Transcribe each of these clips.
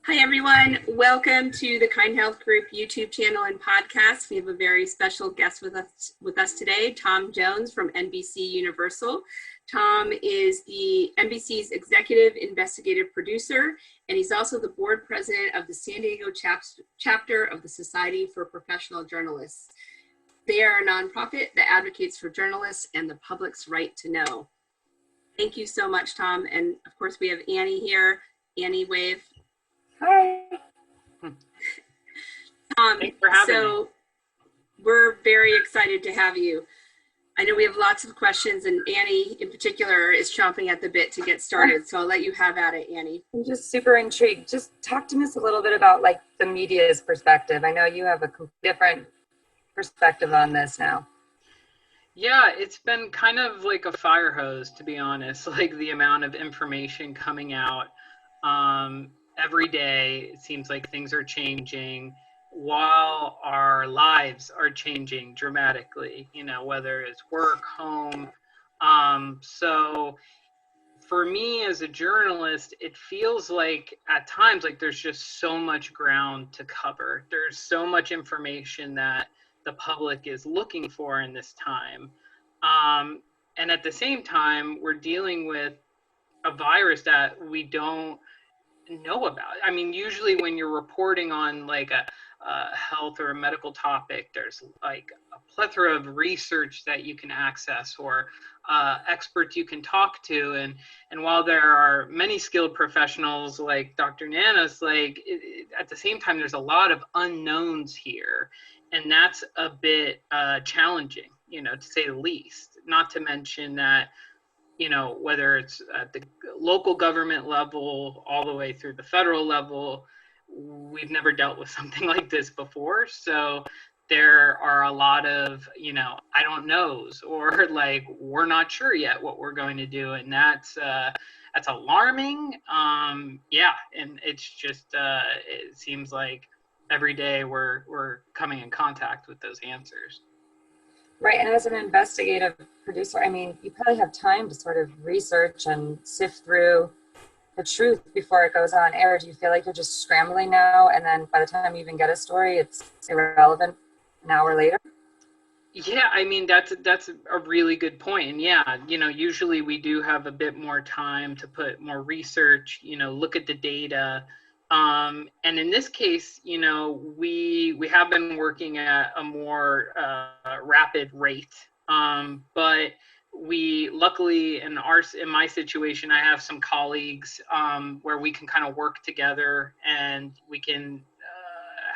Hi, everyone. Welcome to the Kind Health Group YouTube channel and podcast. We have a very special guest with us today, Tom Jones from NBC Universal. Tom is the NBC's Executive Investigative Producer, and he's also the board president of the San Diego chapter of the Society for Professional Journalists. They are a nonprofit that advocates for journalists and the public's right to know. Thank you so much, Tom. And of course, we have Annie here. Annie, wave. Hi. Thanks for having me. We're very excited to have you. I know we have lots of questions, and Annie in particular is chomping at the bit to get started. So I'll let you have at it, Annie. I'm just super intrigued. Just talk to us a little bit about like the media's perspective. I know you have a different perspective on this now. Yeah, it's been kind of like a fire hose, to be honest, like the amount of information coming out. Every day, it seems like things are changing while our lives are changing dramatically, you know, whether it's work, home. So for me as a journalist, it feels like at times like there's just so much ground to cover. There's so much information that the public is looking for in this time. And at the same time, we're dealing with a virus that we don't know about. I mean, usually when you're reporting on like a health or a medical topic, there's like a plethora of research that you can access or experts you can talk to. And while there are many skilled professionals like Dr. Nanos, like at the same time, there's a lot of unknowns here. And that's a bit challenging, you know, to say the least. Not to mention that, you know, whether it's at the local government level all the way through the federal level, we've never dealt with something like this before. So there are a lot of, you know, I don't knows, or like, we're not sure yet what we're going to do. And that's alarming. Yeah. And it's just, it seems like every day we're coming in contact with those answers. Right, and as an investigative producer, I mean, you probably have time to sort of research and sift through the truth before it goes on air. Do you feel like you're just scrambling now, and then by the time you even get a story, it's irrelevant an hour later? Yeah, I mean, that's a really good point. And yeah, you know, usually we do have a bit more time to put more research, you know, look at the data. And in this case, you know, we have been working at a more rapid rate, but we luckily in my situation, I have some colleagues where we can kind of work together, and we can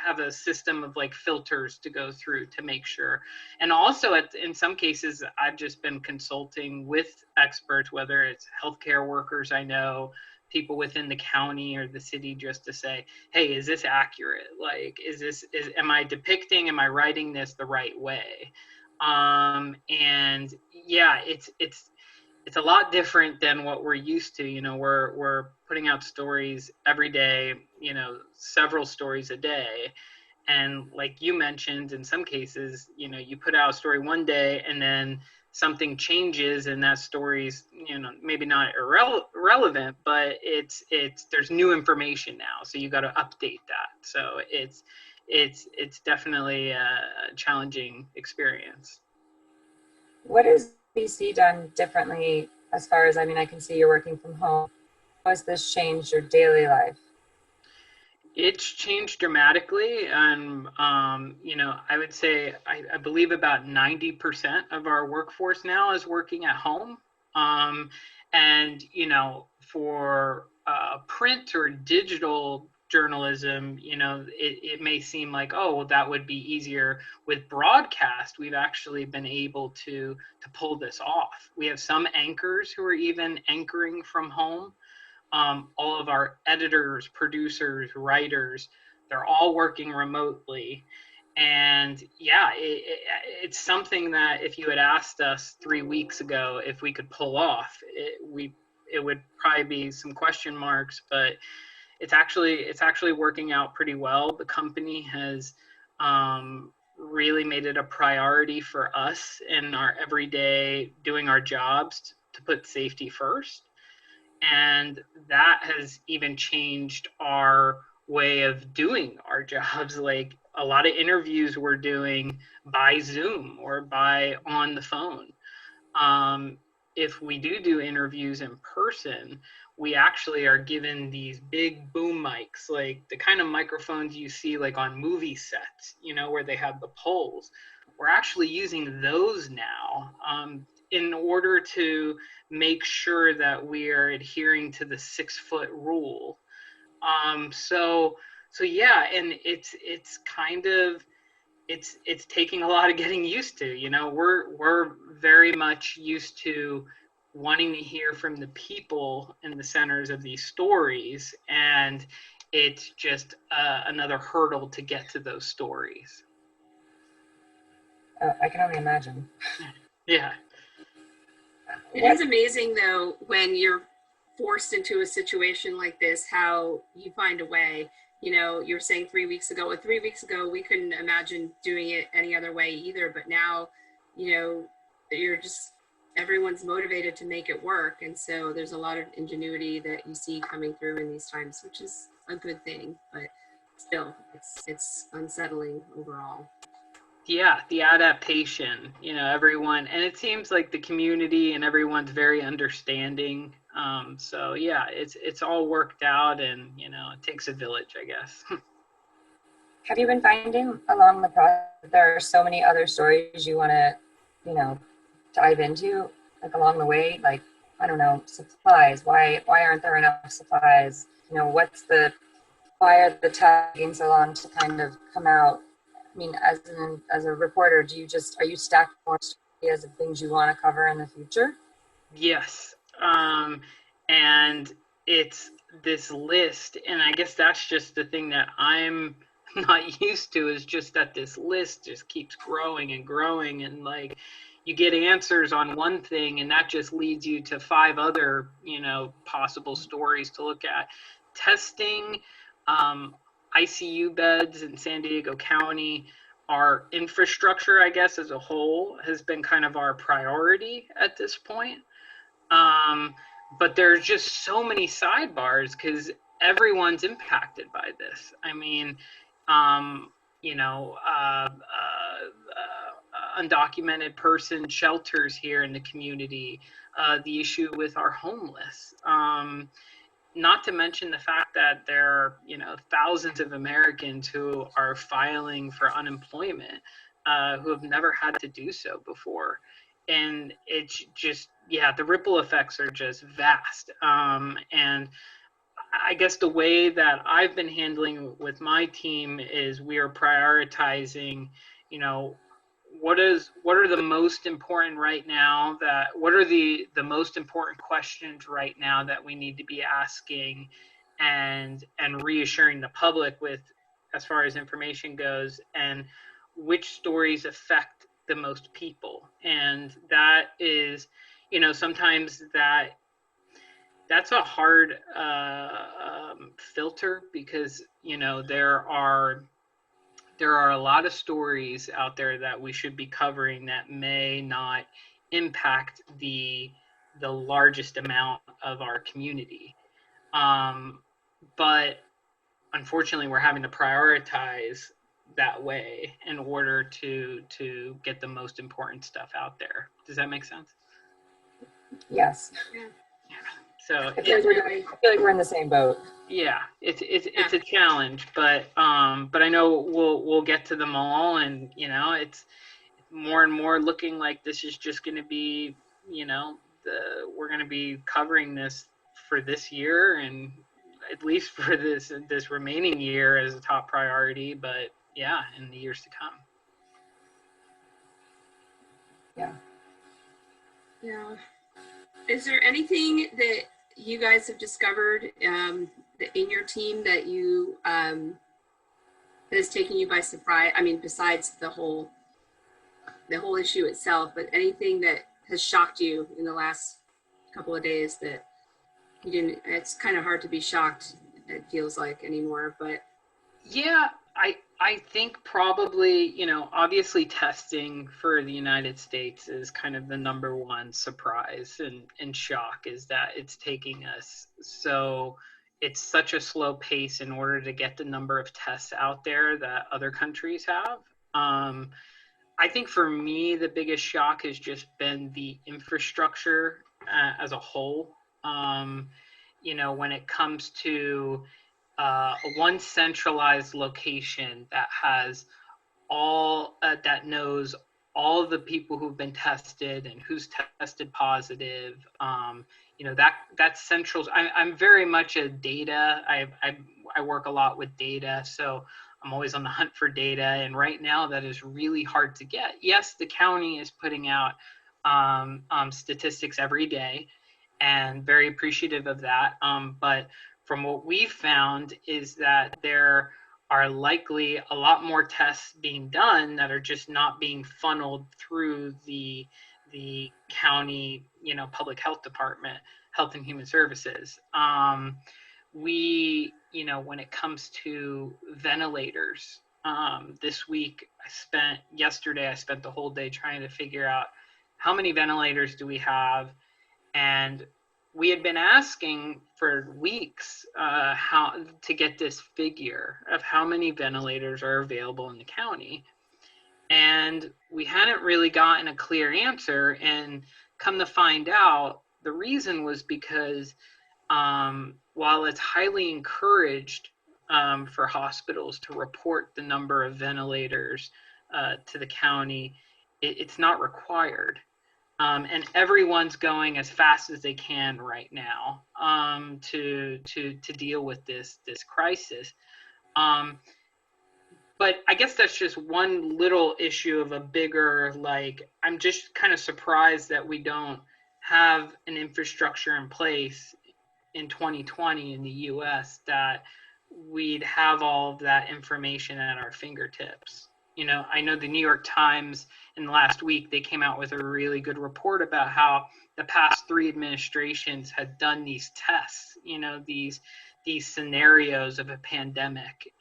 have a system of like filters to go through to make sure. And also in some cases, I've just been consulting with experts, whether it's healthcare workers I know, people within the county or the city, just to say, hey, is this accurate? Like, am I writing this the right way? And yeah, it's a lot different than what we're used to. You know, we're putting out stories every day, you know, several stories a day. And like you mentioned, in some cases, you know, you put out a story one day and then something changes, and that story's, you know, maybe not irrelevant, but there's new information now, so you got to update that. So it's definitely a challenging experience. What has BC done differently as far as, I mean, I can see you're working from home. How has this changed your daily life? It's changed dramatically, and you know, I would say I believe about 90% of our workforce now is working at home. And you know, for print or digital journalism, you know, it may seem like, oh, well, that would be easier. With broadcast, we've actually been able to pull this off. We have some anchors who are even anchoring from home. All of our editors, producers, writers, they're all working remotely. And yeah, it's something that if you had asked us 3 weeks ago if we could pull off, it would probably be some question marks, but it's actually working out pretty well. The company has really made it a priority for us in our everyday doing our jobs to put safety first. And that has even changed our way of doing our jobs. Like a lot of interviews we're doing by Zoom or by on the phone. If we do interviews in person, we actually are given these big boom mics, like the kind of microphones you see like on movie sets, you know, where they have the poles. We're actually using those now in order to make sure that we are adhering to the 6-foot rule. So yeah, and it's kind of it's taking a lot of getting used to. You know, we're very much used to wanting to hear from the people in the centers of these stories, and it's just another hurdle to get to those stories. I can only imagine. Yeah. It is amazing though when you're forced into a situation like this, how you find a way. You know, you were saying 3 weeks ago, or 3 weeks ago, we couldn't imagine doing it any other way either. But now, you know, you're just, everyone's motivated to make it work. And so there's a lot of ingenuity that you see coming through in these times, which is a good thing. But still, it's unsettling overall. Yeah, the adaptation, you know, everyone, and it seems like the community and everyone's very understanding. So yeah, it's all worked out, and you know, it takes a village, I guess. Have you been finding along the process there are so many other stories you want to, you know, dive into, like along the way? Like, I don't know, supplies. Why aren't there enough supplies? You know, why are the tagging so long to kind of come out? I mean, as a reporter, are you stacked more ideas of things you want to cover in the future? Yes. And it's this list, and I guess that's just the thing that I'm not used to, is just that this list just keeps growing and growing, and like you get answers on one thing and that just leads you to 5 other, you know, possible stories to look at. Testing, ICU beds in San Diego County, our infrastructure, I guess, as a whole has been kind of our priority at this point. But there's just so many sidebars because everyone's impacted by this. I mean, you know, undocumented person shelters here in the community, the issue with our homeless, not to mention the fact that there are, you know, thousands of Americans who are filing for unemployment, who have never had to do so before. And it's just, yeah, the ripple effects are just vast. And I guess the way that I've been handling with my team is we are prioritizing, you know, what are the most important right now, what are the most important questions right now that we need to be asking and reassuring the public with as far as information goes, and which stories affect the most people. And that is, you know, sometimes that's a hard filter, because you know there are a lot of stories out there that we should be covering that may not impact the largest amount of our community, but unfortunately we're having to prioritize that way in order to get the most important stuff out there. Does that make sense? Yes. Yeah. So I feel like we're in the same boat. yeah, it's a challenge, but I know we'll get to them all, and you know, it's more and more looking like this is just going to be, you know, we're going to be covering this for this year, and at least for this remaining year as a top priority, but yeah, in the years to come. Yeah. Yeah. Is there anything that you guys have discovered in your team that you that has taken you by surprise? I mean, besides the whole issue itself, but anything that has shocked you in the last couple of days that you didn't? It's kind of hard to be shocked, it feels like, anymore. But yeah, I think probably, you know, obviously testing for the United States is kind of the number one surprise and shock, is that it's taking us so, it's such a slow pace in order to get the number of tests out there that other countries have. I think for me, the biggest shock has just been the infrastructure as a whole. You know, when it comes to one centralized location that has all that knows all of the people who've been tested and who's tested positive. You know, that's central. I'm very much a data. I work a lot with data, so I'm always on the hunt for data. And right now, that is really hard to get. Yes, the county is putting out statistics every day, and very appreciative of that. But from what we've found is that there are likely a lot more tests being done that are just not being funneled through the county, you know, public health department, health and human services. We, you know, when it comes to ventilators, this week yesterday I spent the whole day trying to figure out how many ventilators do we have, and we had been asking for weeks how to get this figure of how many ventilators are available in the county. And we hadn't really gotten a clear answer. And come to find out, the reason was because while it's highly encouraged for hospitals to report the number of ventilators to the county, it's not required. And everyone's going as fast as they can right now to deal with this crisis. But I guess that's just one little issue of a bigger, like, I'm just kind of surprised that we don't have an infrastructure in place in 2020 in the US that we'd have all of that information at our fingertips. You know, I know the New York Times in the last week, they came out with a really good report about how the past 3 administrations had done these tests, you know, these scenarios of a pandemic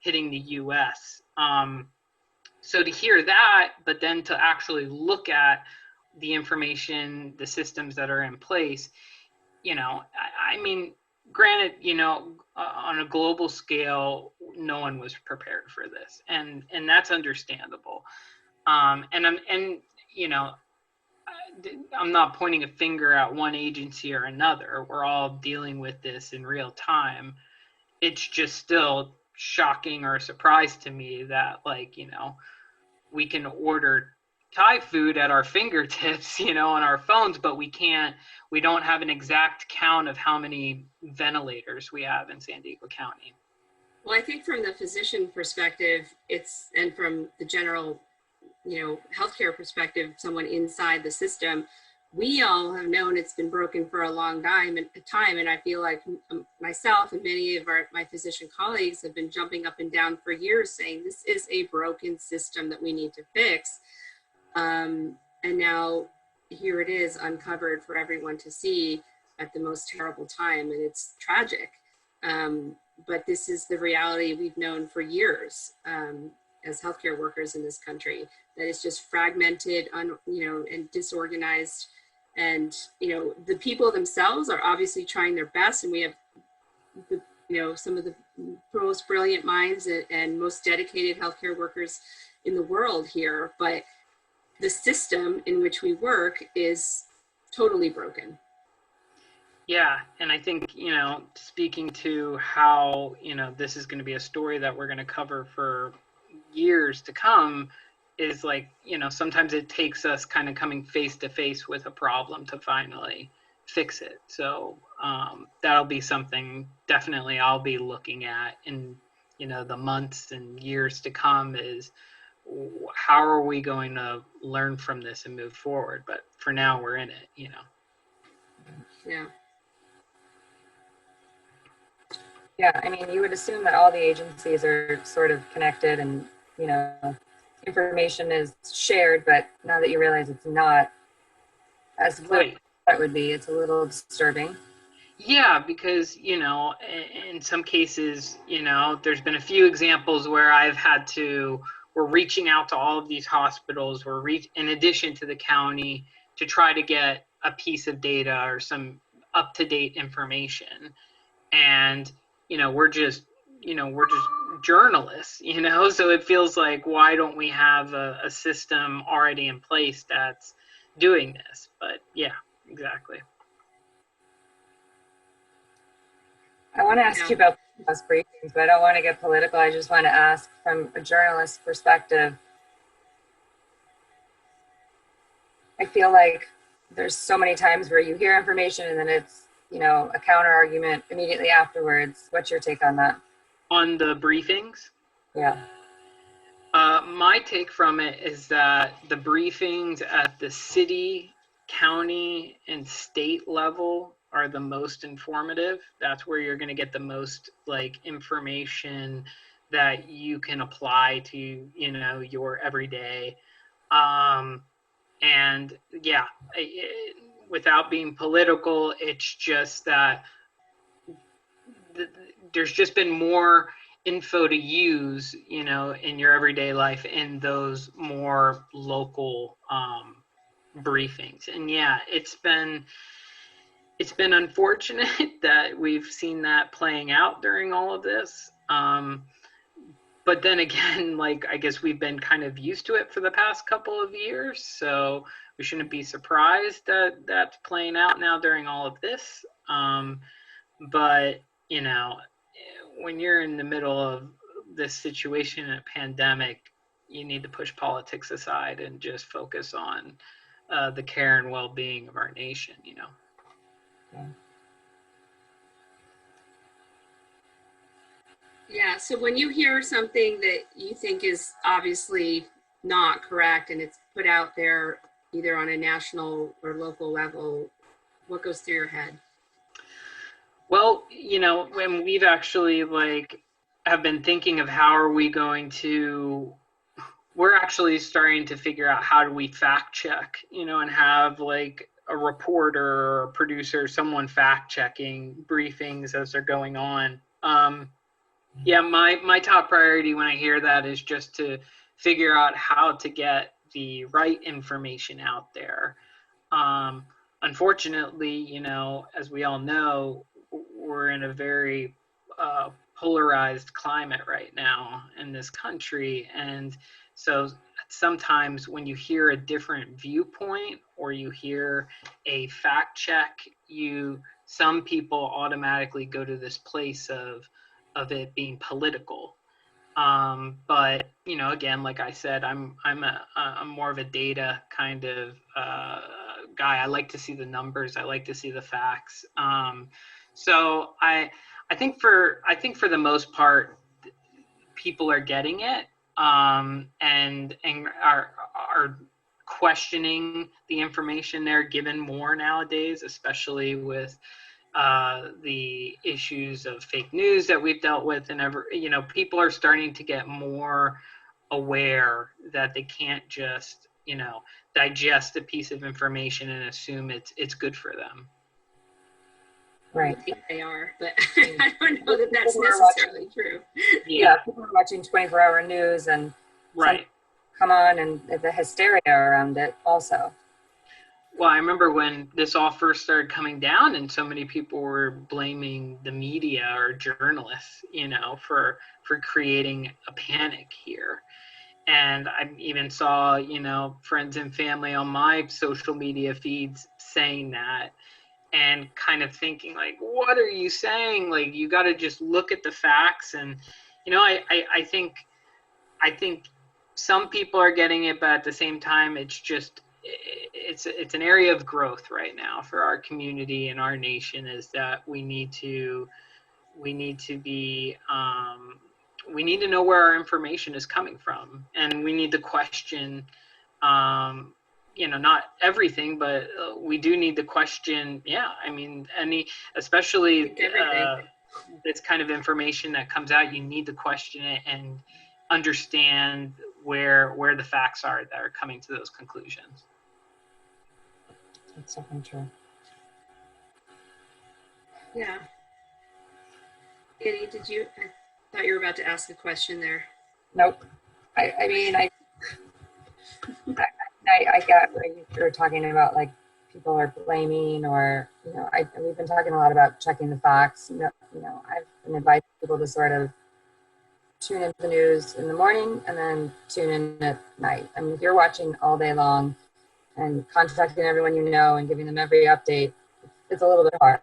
hitting the US. So to hear that, but then to actually look at the information, the systems that are in place, you know, I mean, granted, you know, on a global scale, no one was prepared for this, and that's understandable. And you know, I'm not pointing a finger at one agency or another. We're all dealing with this in real time. It's just still shocking or a surprise to me that, like, you know, we can order Thai food at our fingertips, you know, on our phones, but we don't have an exact count of how many ventilators we have in San Diego County. Well, I think from the physician perspective, and from the general, you know, healthcare perspective, someone inside the system, we all have known it's been broken for a long time, and I feel like myself and many of my physician colleagues have been jumping up and down for years saying this is a broken system that we need to fix. And now here it is uncovered for everyone to see at the most terrible time, and it's tragic. But this is the reality we've known for years as healthcare workers in this country, that it's just fragmented, you know, and disorganized. And, you know, the people themselves are obviously trying their best, and we have, you know, some of the most brilliant minds and most dedicated healthcare workers in the world here, but the system in which we work is totally broken. Yeah, and I think, you know, speaking to how, you know, this is going to be a story that we're going to cover for years to come, is like, you know, sometimes it takes us kind of coming face to face with a problem to finally fix it. So that'll be something definitely I'll be looking at in, you know, the months and years to come, is how are we going to learn from this and move forward? But for now, we're in it, you know. Yeah. Yeah, I mean, you would assume that all the agencies are sort of connected and, you know, information is shared, but now that you realize it's not as Right. that would be, it's a little disturbing. Yeah, because, you know, in some cases, you know, there's been a few examples where we're reaching out to all of these hospitals, in addition to the county, to try to get a piece of data or some up-to-date information. and we're just journalists, so it feels like, why don't we have a system already in place that's doing this? But yeah, exactly. I want to ask you about press briefings, but I don't want to get political. I just want to ask from a journalist perspective. I feel like there's so many times where you hear information and then it's, a counter argument immediately afterwards. What's your take on that? On the briefings? Yeah. My take from it is that the briefings at the city, county, and state level are the most informative. That's where you're going to get the most information that you can apply to, your everyday. And yeah, without being political, it's just that there's just been more info to use, in your everyday life in those more local briefings. And yeah, it's been unfortunate that we've seen that playing out during all of this. But then again, I guess we've been kind of used to it for the past couple of years, so we shouldn't be surprised that that's playing out now during all of this. But when you're in the middle of this situation, a pandemic, you need to push politics aside and just focus on the care and well-being of our nation. Yeah. Yeah, so when you hear something that you think is obviously not correct and it's put out there either on a national or local level, what goes through your head? Well, when we've actually have been thinking of how are we going to, we're actually starting to figure out how do we fact check, and have a reporter or a producer, someone fact checking briefings as they're going on. Yeah, my top priority when I hear that is just to figure out how to get the right information out there. Unfortunately, as we all know, we're in a very polarized climate right now in this country. And so sometimes when you hear a different viewpoint or you hear a fact check, some people automatically go to this place of it being political. But again, like I said, I'm more of a data kind of guy. I like to see the numbers. I like to see the facts. So I think for the most part, people are getting it, and are questioning the information they're given more nowadays, especially with the issues of fake news that we've dealt with, and people are starting to get more aware that they can't just digest a piece of information and assume it's good for them. Right. I think they are, but I don't know that that's necessarily true. Yeah, people are watching 24-hour news and right. Come on, and the hysteria around it also. Well, I remember when this all first started coming down and so many people were blaming the media or journalists, for creating a panic here. And I even saw, friends and family on my social media feeds saying that, and kind of thinking what are you saying? You got to just look at the facts. And, I think some people are getting it, but at the same time, it's an area of growth right now for our community and our nation, is that we need to be, we need to know where our information is coming from, and we need to question, not everything, but we do need to question. Yeah, I mean, especially this kind of information that comes out, you need to question it and understand where the facts are that are coming to those conclusions. That's definitely true. Yeah. Annie, I thought you were about to ask a question there. Nope. I mean, I get what you're talking about, people are blaming, or, we've been talking a lot about checking the facts, I've been advising people to sort of tune into the news in the morning and then tune in at night. I mean, if you're watching all day long and contacting everyone you know and giving them every update, it's a little bit hard.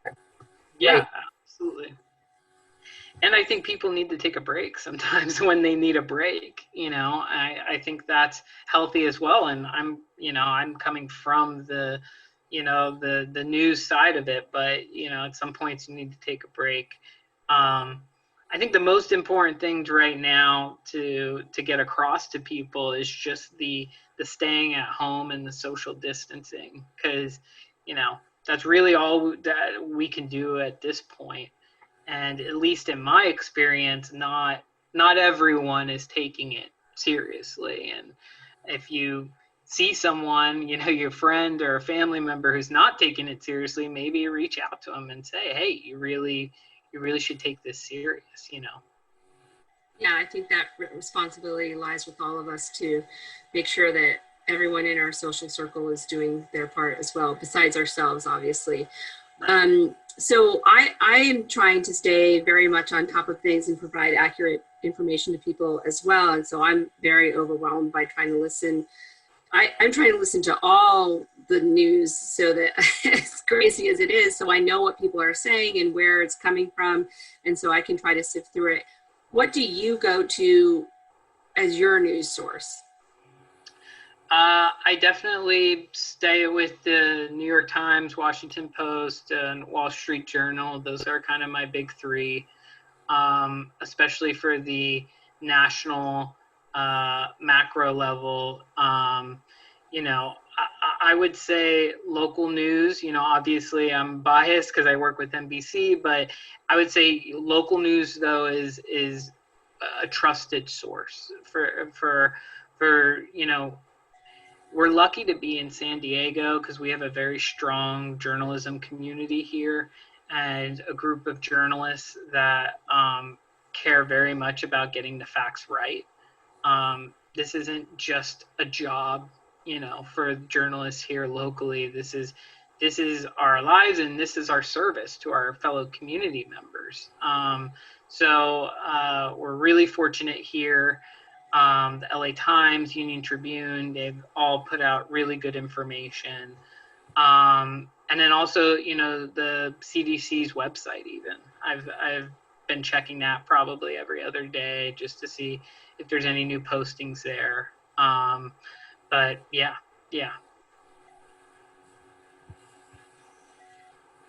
Yeah, Right. absolutely. And I think people need to take a break sometimes when they need a break. I think that's healthy as well. And I'm coming from the news side of it, but at some points you need to take a break. I think the most important thing right now to get across to people is just the staying at home and the social distancing, because that's really all that we can do at this point. And at least in my experience, not everyone is taking it seriously. And if you see someone, your friend or a family member who's not taking it seriously, maybe reach out to them and say, hey, you really should take this serious. Yeah, I think that responsibility lies with all of us to make sure that everyone in our social circle is doing their part as well, besides ourselves, obviously. So I am trying to stay very much on top of things and provide accurate information to people as well. And so I'm very overwhelmed by trying to listen. I'm trying to listen to all the news so that as crazy as it is, so I know what people are saying and where it's coming from. And so I can try to sift through it. What do you go to as your news source? I definitely stay with the New York Times, Washington Post, and Wall Street Journal. Those are kind of my big three, especially for the national macro level. I would say local news, obviously I'm biased because I work with NBC, but I would say local news, though, is a trusted source for we're lucky to be in San Diego because we have a very strong journalism community here and a group of journalists that care very much about getting the facts right. This isn't just a job, for journalists here locally. This is our lives, and this is our service to our fellow community members. So we're really fortunate here. The LA Times, Union Tribune, they've all put out really good information. And then also, the CDC's website even. I've been checking that probably every other day just to see if there's any new postings there. But yeah.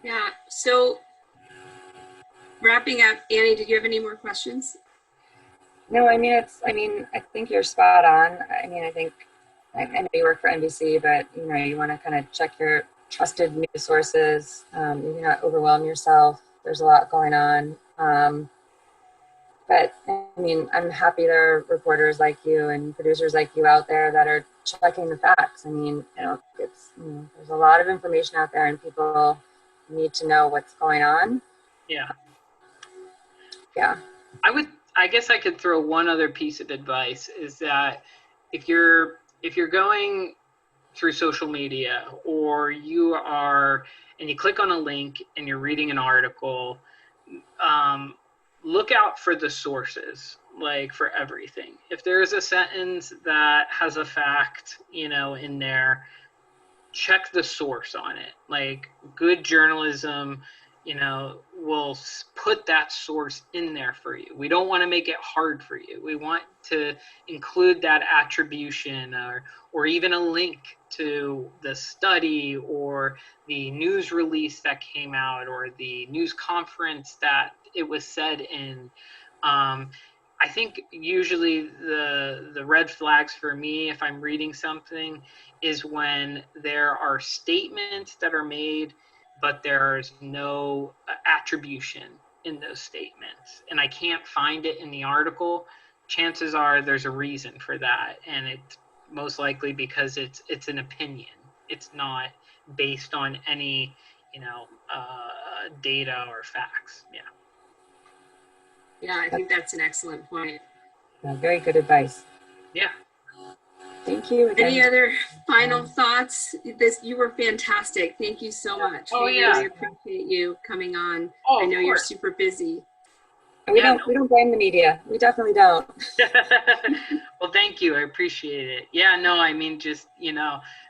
Yeah, so wrapping up, Annie, did you have any more questions? No, I think you're spot on. I know you work for NBC, but you want to kind of check your trusted news sources. You not overwhelm yourself. There's a lot going on. But I'm happy there are reporters like you and producers like you out there that are checking the facts. There's a lot of information out there, and people need to know what's going on. Yeah. Yeah. I guess I could throw one other piece of advice is that if you're going through social media or you click on a link and you're reading an article, look out for the sources, like for everything. If there's a sentence that has a fact, in there, check the source on it. Like good journalism, will put that source in there for you. We don't want to make it hard for you. We want to include that attribution or even a link to the study or the news release that came out or the news conference that it was said in. I think usually the red flags for me, if I'm reading something, is when there are statements that are made but there's no attribution in those statements. And I can't find it in the article. Chances are there's a reason for that. And it's most likely because it's an opinion. It's not based on any, data or facts. Yeah. Yeah, I think that's an excellent point. Very good advice. Yeah. Thank you again. Any other final thoughts? You were fantastic. Thank you so much. Oh, We yeah. really appreciate you coming on. Oh, I know of you're course. super busy. And we don't blame the media. We definitely don't. Well, thank you. I appreciate it. Yeah, no, I mean, just,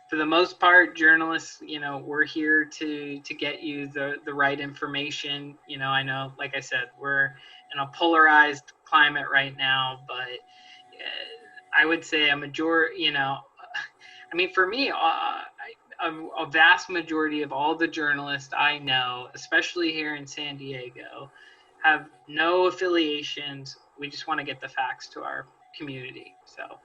for the most part, journalists, we're here to get you the right information. I know, like I said, we're in a polarized climate right now, but I would say a majority, I mean, for me, a vast majority of all the journalists I know, especially here in San Diego, have no affiliations. We just want to get the facts to our community. So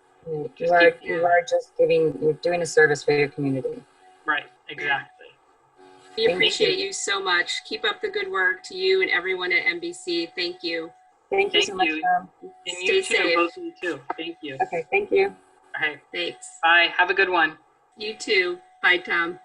you're doing a service for your community. Right, exactly. We appreciate you so much. Keep up the good work to you and everyone at NBC. Thank you. Thank you so much, Tom. And Stay you too, safe. both of you too. Thank you. Okay, thank you. All right. Thanks. Bye. Have a good one. You too. Bye, Tom.